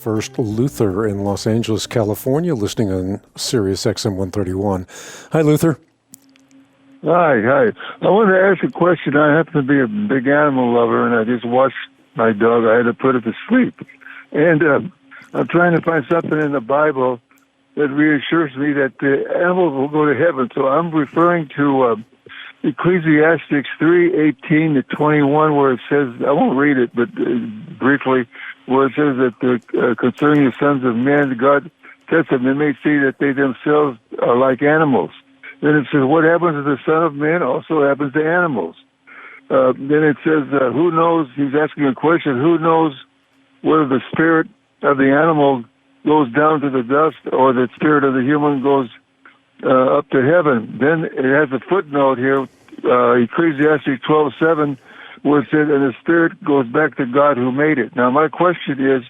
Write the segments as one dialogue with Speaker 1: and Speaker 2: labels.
Speaker 1: First Luther in Los Angeles, California, listening on Sirius XM 131. Hi, Luther.
Speaker 2: Hi. I want to ask a question. I happen to be a big animal lover, and I just watched my dog. I had to put it to sleep. And I'm trying to find something in the Bible that reassures me that the animals will go to heaven. So I'm referring to Ecclesiastes 3:18 to 21, where it says, I won't read it, but briefly, where it says that concerning the sons of men, God says them, they may see that they themselves are like animals. Then it says, what happens to the son of man also happens to animals. Then it says, who knows, he's asking a question, who knows whether the spirit of the animal goes down to the dust or the spirit of the human goes up to heaven. Then it has a footnote here, Ecclesiastes 12:7, where it says, and the spirit goes back to God who made it. Now, my question is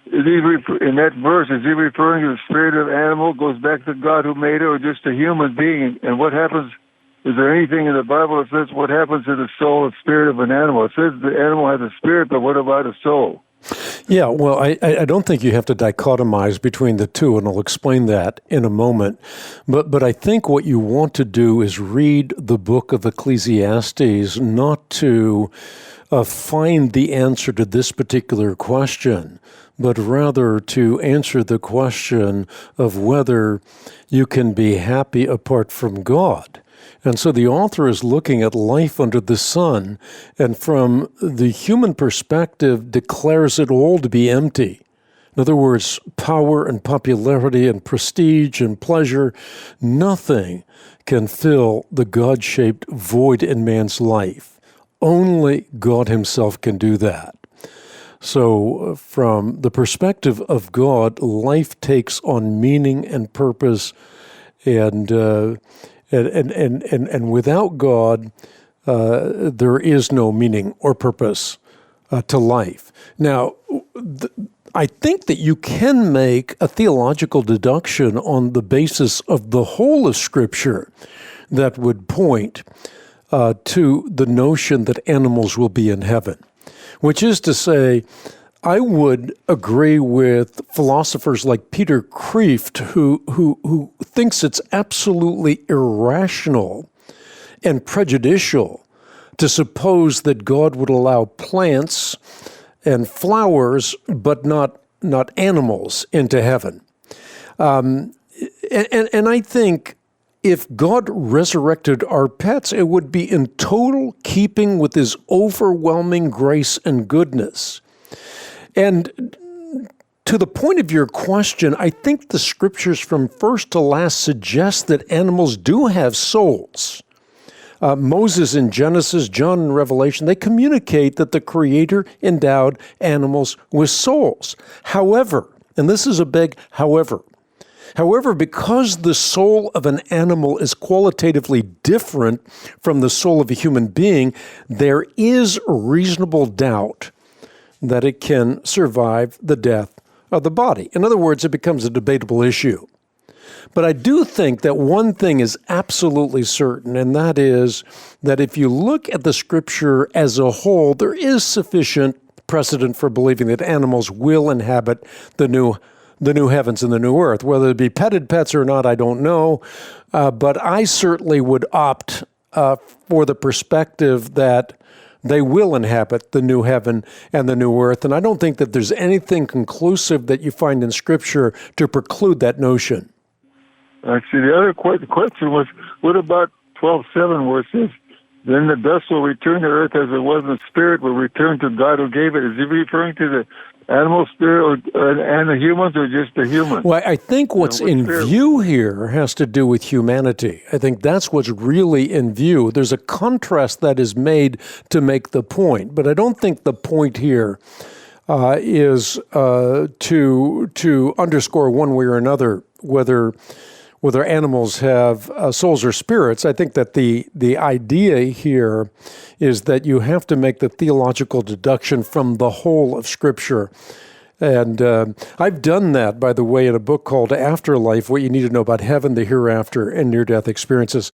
Speaker 2: he in that verse, is he referring to the spirit of animal goes back to God who made it, or just a human being? And what happens, is there anything in the Bible that says what happens to the soul and spirit of an animal? It says the animal has a spirit, but what about a soul?
Speaker 1: Yeah, well, I don't think you have to dichotomize between the two, and I'll explain that in a moment. But I think what you want to do is read the book of Ecclesiastes not to find the answer to this particular question, but rather to answer the question of whether you can be happy apart from God. And so the author is looking at life under the sun, and from the human perspective declares it all to be empty. In other words, power and popularity and prestige and pleasure, nothing can fill the God-shaped void in man's life. Only God himself can do that. So from the perspective of God, life takes on meaning and purpose, and without God, there is no meaning or purpose to life. Now, I think that you can make a theological deduction on the basis of the whole of Scripture that would point to the notion that animals will be in heaven, which is to say, I would agree with philosophers like Peter Kreeft, who thinks it's absolutely irrational and prejudicial to suppose that God would allow plants and flowers, but not animals, into heaven. And I think if God resurrected our pets, it would be in total keeping with his overwhelming grace and goodness. And to the point of your question, I think the scriptures from first to last suggest that animals do have souls. Moses in Genesis, John in Revelation, they communicate that the Creator endowed animals with souls. However, and this is a big however, because the soul of an animal is qualitatively different from the soul of a human being, there is reasonable doubt that it can survive the death of the body. In other words, it becomes a debatable issue. But I do think that one thing is absolutely certain, and that is that if you look at the Scripture as a whole, there is sufficient precedent for believing that animals will inhabit the new heavens and the new earth. Whether it be petted pets or not, I don't know. But I certainly would opt for the perspective that they will inhabit the new heaven and the new earth. And I don't think that there's anything conclusive that you find in Scripture to preclude that notion.
Speaker 2: Actually, the other question was, what about 12:7, where it says, then the dust will return to earth as it was, and the spirit will return to God who gave it? Is he referring to the animal spirit and the humans, or just the humans?
Speaker 1: Well, I think what's in view here has to do with humanity. I think that's what's really in view. There's a contrast that is made to make the point, but I don't think the point here is to underscore one way or another whether animals have souls or spirits. I think that the idea here is that you have to make the theological deduction from the whole of Scripture. And I've done that, by the way, in a book called Afterlife, What You Need to Know About Heaven, the Hereafter, and Near-Death Experiences.